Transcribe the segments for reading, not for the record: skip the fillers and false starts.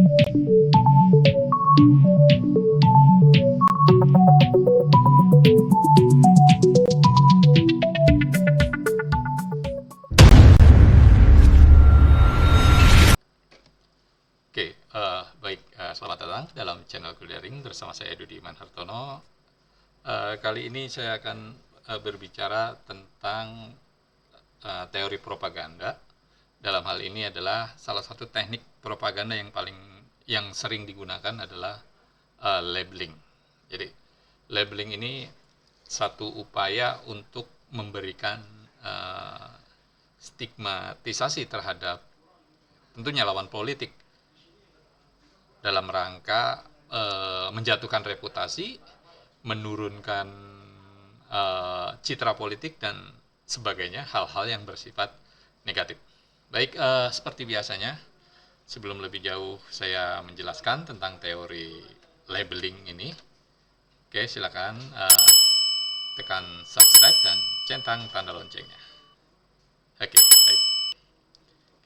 Selamat datang dalam channel Kuliaring bersama saya Dudi Manhartono. Kali ini saya akan berbicara tentang teori propaganda. Dalam hal ini adalah salah satu teknik propaganda yang sering digunakan adalah labeling. Jadi labeling ini satu upaya untuk memberikan stigmatisasi terhadap tentunya lawan politik dalam rangka menjatuhkan reputasi, menurunkan citra politik dan sebagainya, hal-hal yang bersifat negatif. Baik, seperti biasanya, sebelum lebih jauh saya menjelaskan tentang teori labeling ini. Oke, silakan tekan subscribe dan centang tanda loncengnya. Oke, baik.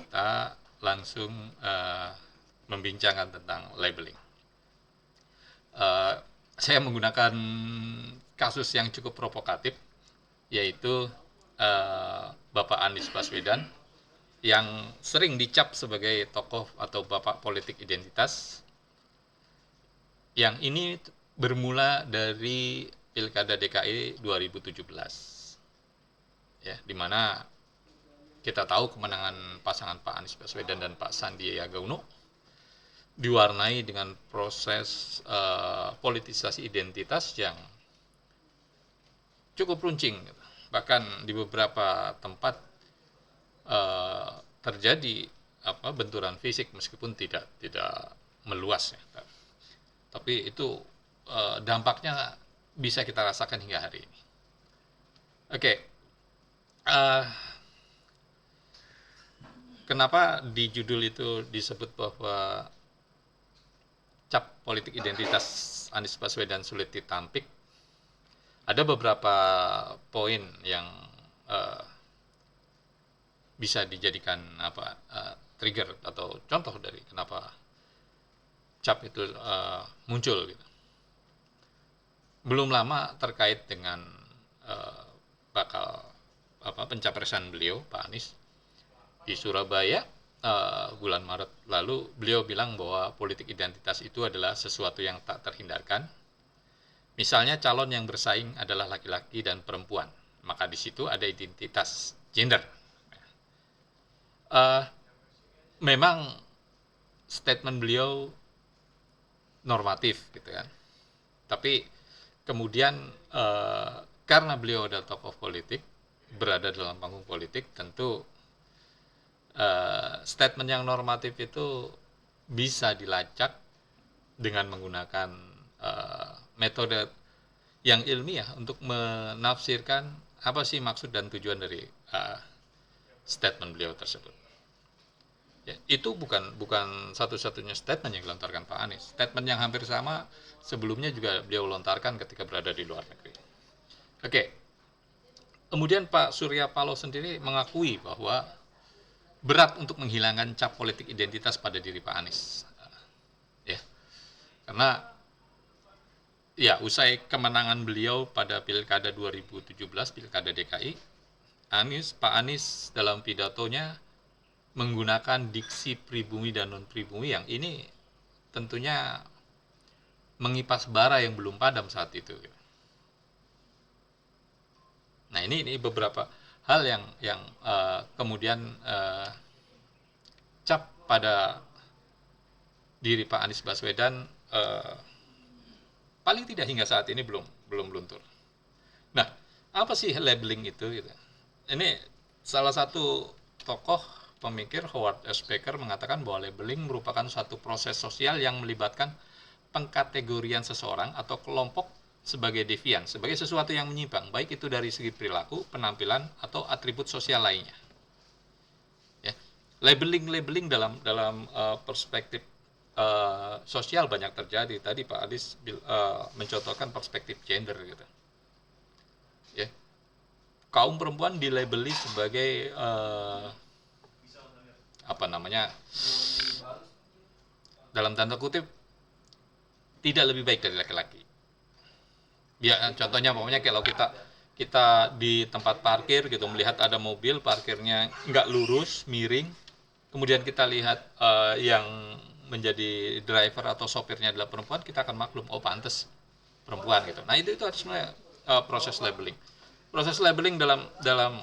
Kita langsung membincangkan tentang labeling. Saya menggunakan kasus yang cukup provokatif, yaitu Bapak Anies Baswedan yang sering dicap sebagai tokoh atau bapak politik identitas. Yang ini bermula dari Pilkada DKI 2017, ya, di mana kita tahu kemenangan pasangan Pak Anies Baswedan dan Pak Sandiaga Uno diwarnai dengan proses politisasi identitas yang cukup runcing. Bahkan di beberapa tempat terjadi benturan fisik meskipun tidak meluas, ya. Tapi itu dampaknya bisa kita rasakan hingga hari ini. Oke, kenapa di judul itu disebut bahwa cap politik identitas Anies Baswedan sulit ditampik? Ada beberapa poin yang bisa dijadikan trigger atau contoh dari kenapa cap itu muncul, gitu. Belum lama terkait dengan bakal pencapresan beliau Pak Anies di Surabaya. Bulan Maret lalu beliau bilang bahwa politik identitas itu adalah sesuatu yang tak terhindarkan. Misalnya calon yang bersaing adalah laki-laki dan perempuan, maka di situ ada identitas gender. Memang statement beliau normatif, gitu kan. Tapi kemudian karena beliau adalah tokoh politik, berada dalam panggung politik, tentu statement yang normatif itu bisa dilacak dengan menggunakan metode yang ilmiah untuk menafsirkan apa sih maksud dan tujuan dari statement beliau tersebut. Ya, itu bukan satu-satunya statement yang dilontarkan Pak Anies. Statement yang hampir sama sebelumnya juga beliau lontarkan ketika berada di luar negeri. Oke. Kemudian Pak Surya Paloh sendiri mengakui bahwa berat untuk menghilangkan cap politik identitas pada diri Pak Anies, ya, karena ya usai kemenangan beliau pada Pilkada 2017, Pilkada DKI, Pak Anies dalam pidatonya menggunakan diksi pribumi dan non pribumi yang ini tentunya mengipas bara yang belum padam saat itu. Nah, ini beberapa hal yang kemudian cap pada diri Pak Anies Baswedan paling tidak hingga saat ini belum luntur. Nah, apa sih labeling itu? Gitu. Ini salah satu tokoh pemikir, Howard S. Becker, mengatakan bahwa labeling merupakan suatu proses sosial yang melibatkan pengkategorian seseorang atau kelompok sebagai devian, sebagai sesuatu yang menyimpang, baik itu dari segi perilaku, penampilan, atau atribut sosial lainnya. Ya. Labeling dalam perspektif sosial banyak terjadi. Tadi Pak Adis mencontohkan perspektif gender, gitu. Ya. Kaum perempuan dilabeli sebagai dalam tanda kutip tidak lebih baik dari laki-laki. Ya, contohnya pokoknya kalau kita kita di tempat parkir gitu melihat ada mobil parkirnya nggak lurus, miring, kemudian kita lihat yang menjadi driver atau sopirnya adalah perempuan, kita akan maklum, oh pantes perempuan gitu. Nah itu harus sebenarnya proses labeling. Proses labeling dalam dalam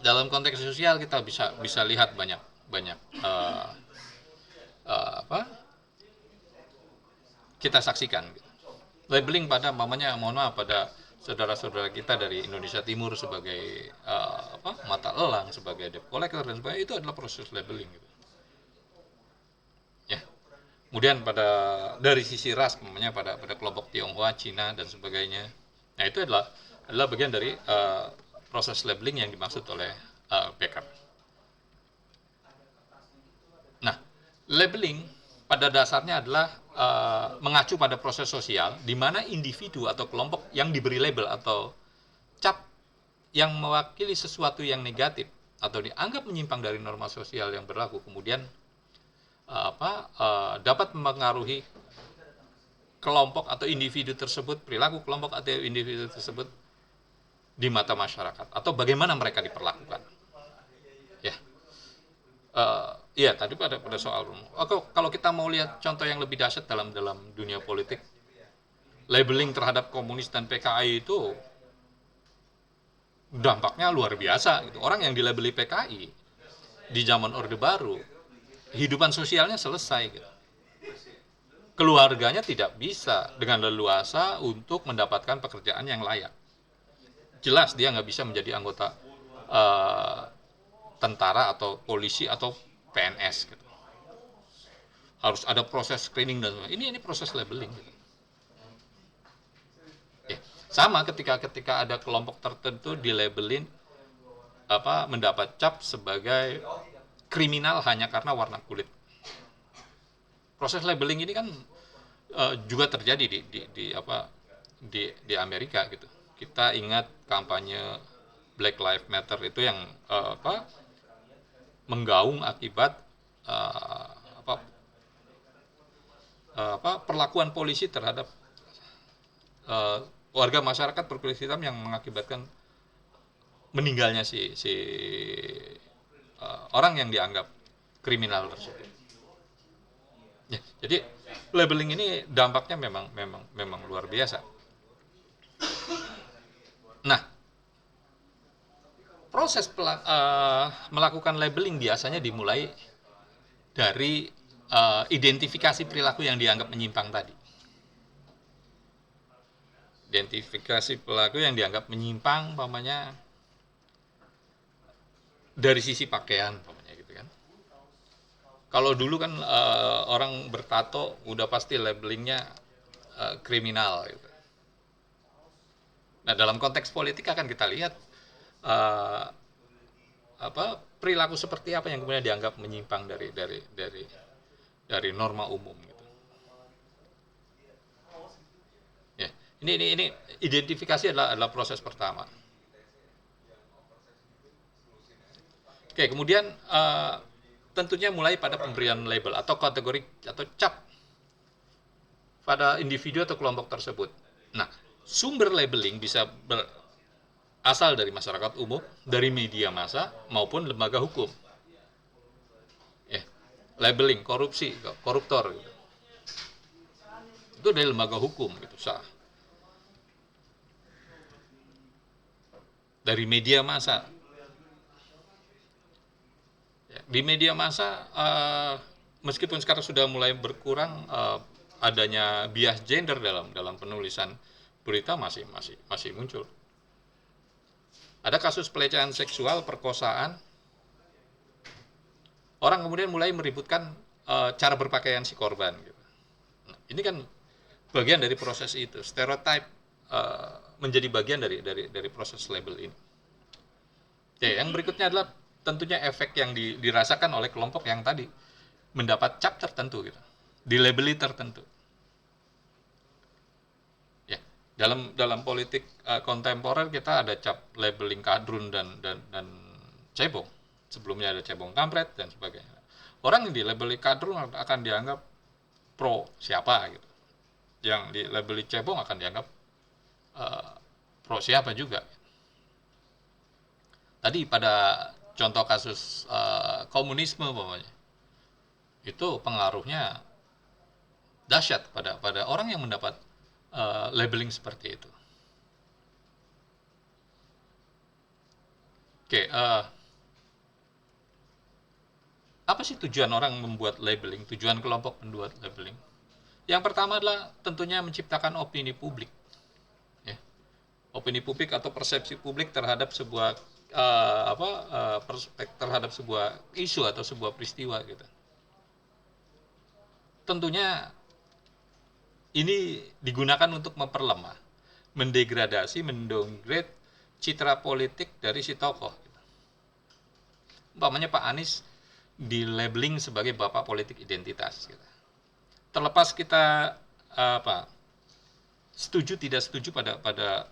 dalam konteks sosial kita bisa bisa lihat banyak banyak apa kita saksikan. Labeling pada mamanya, mohon maaf, pada saudara-saudara kita dari Indonesia Timur sebagai mata elang, sebagai debt collector dan sebagainya, itu adalah proses labeling gitu. Ya. Kemudian pada dari sisi ras, namanya pada kelompok Tionghoa, Cina dan sebagainya. Nah itu adalah bagian dari proses labeling yang dimaksud oleh Becker. Nah, labeling pada dasarnya adalah mengacu pada proses sosial di mana individu atau kelompok yang diberi label atau cap yang mewakili sesuatu yang negatif atau dianggap menyimpang dari norma sosial yang berlaku kemudian dapat mempengaruhi kelompok atau individu tersebut, perilaku kelompok atau individu tersebut di mata masyarakat atau bagaimana mereka diperlakukan. Ya. Iya, tadi pada soal kalau kita mau lihat contoh yang lebih dahsyat dalam dunia politik, labeling terhadap komunis dan PKI itu dampaknya luar biasa gitu. Orang yang dilabeli PKI di zaman Orde Baru, kehidupan sosialnya selesai gitu. Keluarganya tidak bisa dengan leluasa untuk mendapatkan pekerjaan yang layak. Jelas dia nggak bisa menjadi anggota tentara atau polisi atau PNS gitu. Harus ada proses screening dan ini proses labeling gitu. Ya, sama ketika ada kelompok tertentu dilabelin mendapat cap sebagai kriminal hanya karena warna kulit. Proses labeling ini kan juga terjadi di Amerika gitu. Kita ingat kampanye Black Lives Matter itu yang menggaung akibat perlakuan polisi terhadap warga masyarakat berkulit hitam yang mengakibatkan meninggalnya si orang yang dianggap kriminal tersebut. Ya, jadi labeling ini dampaknya memang luar biasa. Nah, proses melakukan labeling biasanya dimulai dari identifikasi perilaku yang dianggap menyimpang tadi. Identifikasi perilaku yang dianggap menyimpang, umpamanya dari sisi pakaian, umpamanya gitu kan. Kalau dulu kan orang bertato udah pasti labelingnya kriminal gitu. Nah, dalam konteks politik akan kita lihat perilaku seperti apa yang kemudian dianggap menyimpang dari norma umum gitu. Ya, ini identifikasi adalah proses pertama. Oke, kemudian tentunya mulai pada pemberian label atau kategori atau cap pada individu atau kelompok tersebut. Nah, sumber labeling bisa berasal dari masyarakat umum, dari media massa maupun lembaga hukum. Labeling korupsi, koruptor gitu. Itu dari lembaga hukum gitu, sah. Dari media massa. Di media massa meskipun sekarang sudah mulai berkurang adanya bias gender dalam penulisan berita masih muncul. Ada kasus pelecehan seksual, perkosaan. Orang kemudian mulai meributkan cara berpakaian si korban gitu. Nah, ini kan bagian dari proses itu. Stereotype menjadi bagian dari proses label ini. Oke, yang berikutnya adalah tentunya efek yang dirasakan oleh kelompok yang tadi mendapat cap tertentu gitu, dilabeli tertentu. Ya, dalam politik kontemporer kita ada cap labeling kadrun dan cebong. Sebelumnya ada cebong kampret dan sebagainya. Orang yang dilabeli kadrun akan dianggap pro siapa gitu. Yang di labeli cebong akan dianggap pro siapa juga. Tadi pada contoh kasus komunisme umpamanya, itu pengaruhnya dahsyat pada orang yang mendapat labeling seperti itu. Oke, apa sih tujuan orang membuat labeling, tujuan kelompok membuat labeling? Yang pertama adalah tentunya menciptakan opini publik, ya. Opini publik atau persepsi publik terhadap sebuah terhadap sebuah isu atau sebuah peristiwa gitu. Tentunya ini digunakan untuk memperlemah, mendegradasi, mendowngrade citra politik dari si tokoh. Umpamanya Pak Anies di labeling sebagai bapak politik identitas. Gitu. Terlepas kita setuju tidak setuju pada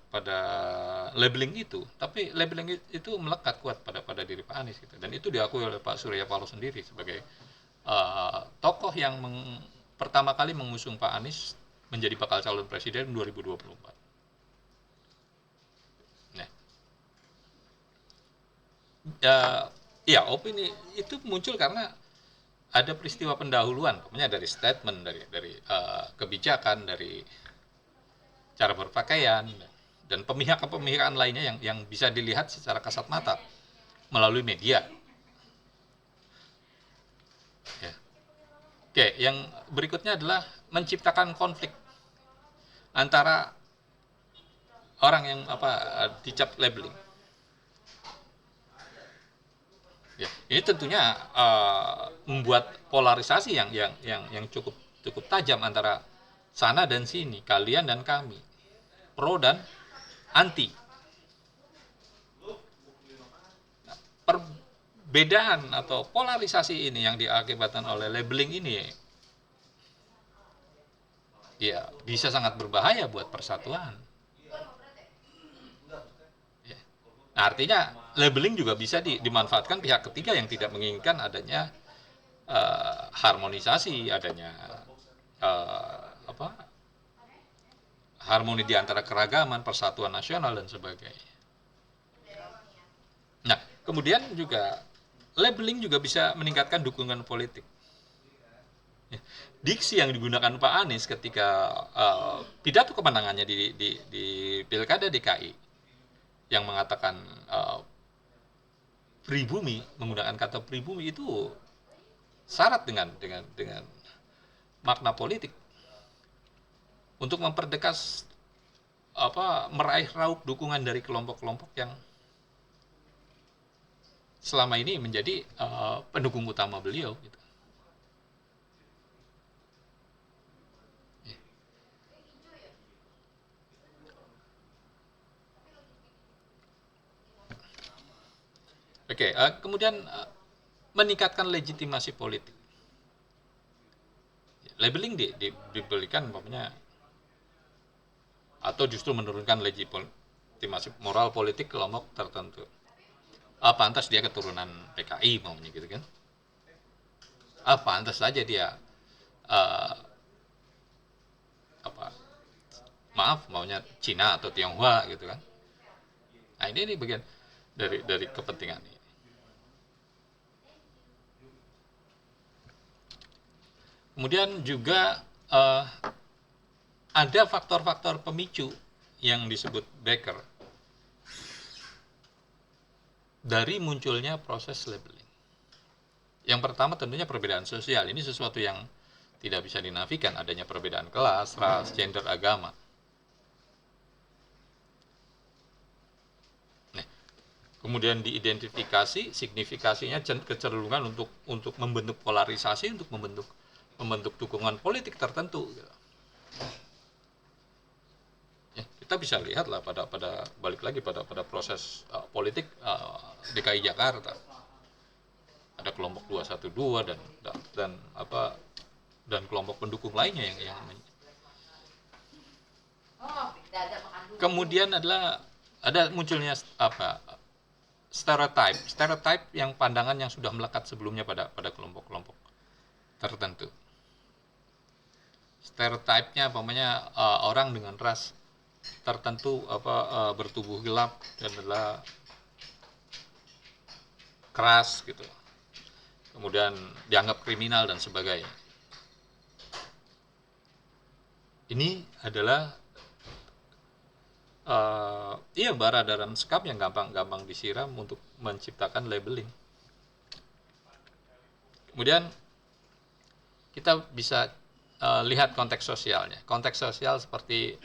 labeling itu, tapi labeling itu melekat kuat pada diri Pak Anies gitu. Dan itu diakui oleh Pak Surya Paloh sendiri sebagai tokoh yang pertama kali mengusung Pak Anies menjadi bakal calon presiden 2024. Nah, ya opini itu muncul karena ada peristiwa pendahuluan, namanya dari statement, dari kebijakan, dari cara berpakaian, dan pemihakan lainnya yang bisa dilihat secara kasat mata melalui media. Ya. Oke, yang berikutnya adalah menciptakan konflik antara orang yang dicap labeling. Ya, ini tentunya membuat polarisasi yang cukup tajam antara sana dan sini, kalian dan kami, pro dan anti. Nah, perbedaan atau polarisasi ini yang diakibatkan oleh labeling ini, ya bisa sangat berbahaya buat persatuan. Nah, artinya labeling juga bisa dimanfaatkan pihak ketiga yang tidak menginginkan adanya harmonisasi, adanya harmoni di antara keragaman, persatuan nasional dan sebagainya. Nah, kemudian juga labeling juga bisa meningkatkan dukungan politik. Diksi yang digunakan Pak Anies ketika pidato kemenangannya di Pilkada DKI yang mengatakan pribumi, menggunakan kata pribumi itu syarat dengan makna politik untuk memperdekas meraih raup dukungan dari kelompok-kelompok yang selama ini menjadi pendukung utama beliau gitu. Oke, kemudian meningkatkan legitimasi politik. Labeling diberikan umpamanya atau justru menurunkan legitimasi moral politik kelompok tertentu. Pantas dia keturunan PKI umpamanya gitu kan. Pantas saja dia maunya Cina atau Tionghoa gitu kan. Nah, ini bagian dari kepentingan ini. Kemudian juga ada faktor-faktor pemicu yang disebut Becker dari munculnya proses labeling. Yang pertama tentunya perbedaan sosial. Ini sesuatu yang tidak bisa dinafikan, adanya perbedaan kelas, ras, gender, agama. Nah, kemudian diidentifikasi, signifikasinya kecenderungan untuk membentuk polarisasi, untuk membentuk dukungan politik tertentu. Ya, kita bisa lihatlah pada balik lagi pada proses politik DKI Jakarta. Ada kelompok 212 dan kelompok pendukung lainnya yang kemudian ada munculnya stereotype yang pandangan yang sudah melekat sebelumnya pada kelompok-kelompok tertentu. stereotipnya umpamanya orang dengan ras tertentu bertubuh gelap adalah keras gitu, kemudian dianggap kriminal dan sebagainya. Ini adalah bara dan sekap yang gampang disiram untuk menciptakan labeling. Kemudian kita bisa lihat konteks sosialnya. Konteks sosial seperti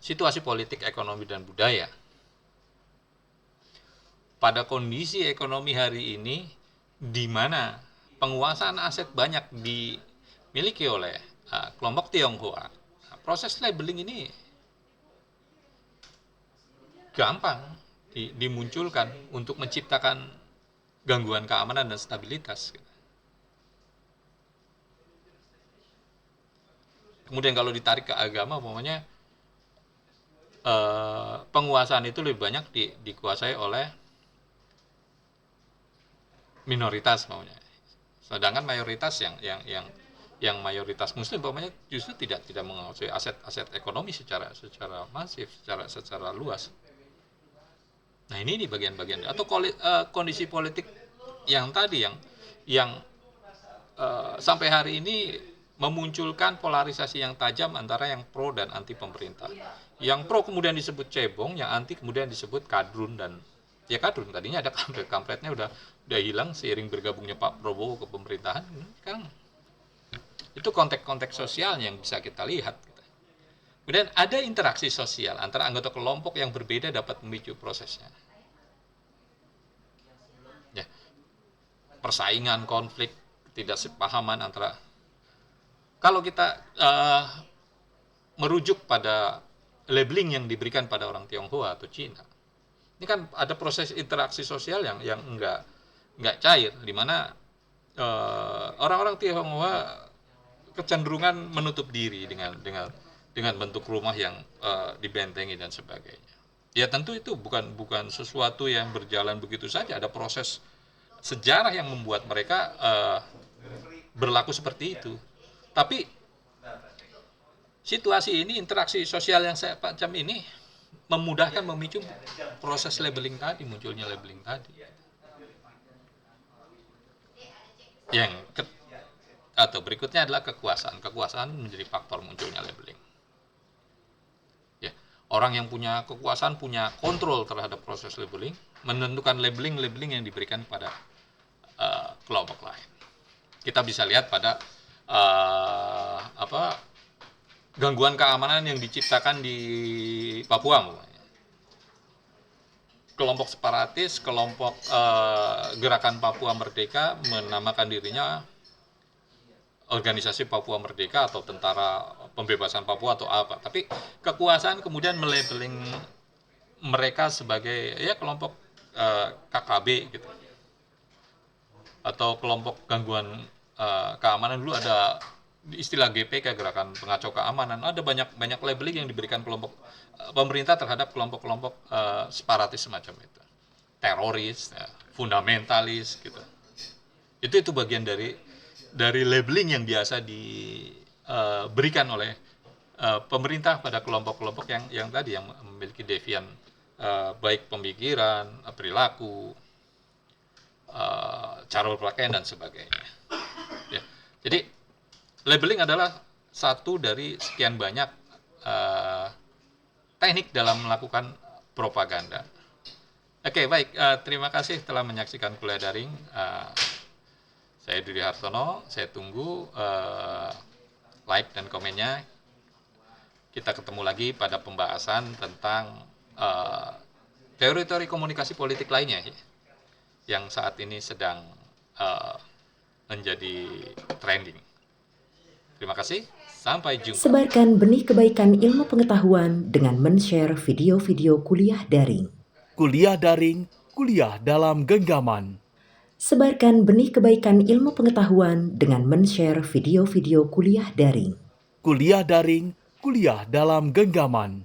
situasi politik, ekonomi, dan budaya. Pada kondisi ekonomi hari ini, di mana penguasaan aset banyak dimiliki oleh kelompok Tionghoa, proses labeling ini gampang dimunculkan untuk menciptakan gangguan keamanan dan stabilitas. Kemudian kalau ditarik ke agama, umpamanya penguasaan itu lebih banyak dikuasai oleh minoritas, maunya. Sedangkan mayoritas yang mayoritas Muslim, umpamanya justru tidak menguasai aset ekonomi secara masif, secara luas. Nah, ini di bagian-bagian atau kondisi politik yang tadi yang sampai hari ini memunculkan polarisasi yang tajam antara yang pro dan anti pemerintah. Yang pro kemudian disebut cebong, yang anti kemudian disebut kadrun. Dan ya kadrun, tadinya ada kampretnya udah hilang seiring bergabungnya Pak Prabowo ke pemerintahan. Sekarang itu konteks sosial yang bisa kita lihat. Kemudian ada interaksi sosial antara anggota kelompok yang berbeda dapat memicu prosesnya. Ya, persaingan, konflik, ketidaksepahaman antara. Kalau kita merujuk pada labeling yang diberikan pada orang Tionghoa atau Cina, ini kan ada proses interaksi sosial yang enggak cair, di mana orang-orang Tionghoa kecenderungan menutup diri dengan bentuk rumah yang dibentengi dan sebagainya. Ya tentu itu bukan sesuatu yang berjalan begitu saja. Ada proses sejarah yang membuat mereka berlaku seperti itu. Tapi situasi ini, interaksi sosial yang semacam ini memudahkan memicu proses labeling tadi, munculnya labeling tadi. Atau berikutnya adalah kekuasaan. Kekuasaan menjadi faktor munculnya labeling. Ya, orang yang punya kekuasaan punya kontrol terhadap proses labeling, menentukan labeling yang diberikan pada kelompok lain. Kita bisa lihat pada gangguan keamanan yang diciptakan di Papua. Kelompok separatis, kelompok Gerakan Papua Merdeka menamakan dirinya Organisasi Papua Merdeka atau Tentara Pembebasan Papua atau apa. Tapi kekuasaan kemudian melabeling mereka sebagai kelompok KKB gitu. Atau kelompok gangguan keamanan. Dulu ada istilah GPK, Gerakan Pengacau Keamanan. Ada banyak labeling yang diberikan kelompok pemerintah terhadap kelompok-kelompok separatis semacam itu. Teroris, fundamentalis gitu. Itu bagian dari labeling yang biasa diberikan oleh pemerintah pada kelompok-kelompok yang tadi yang memiliki devian baik pemikiran, perilaku, cara berpakaian dan sebagainya. Ya. Jadi labeling adalah satu dari sekian banyak teknik dalam melakukan propaganda. Oke, baik. Terima kasih telah menyaksikan kuliah daring. Saya Dudi Hartono. Saya tunggu like dan komennya. Kita ketemu lagi pada pembahasan tentang teori-teori komunikasi politik lainnya yang saat ini sedang menjadi trending. Terima kasih, sampai jumpa. Sebarkan benih kebaikan ilmu pengetahuan dengan men-share video-video kuliah daring. Kuliah daring, kuliah dalam genggaman. Sebarkan benih kebaikan ilmu pengetahuan dengan men-share video-video kuliah daring. Kuliah daring, kuliah dalam genggaman.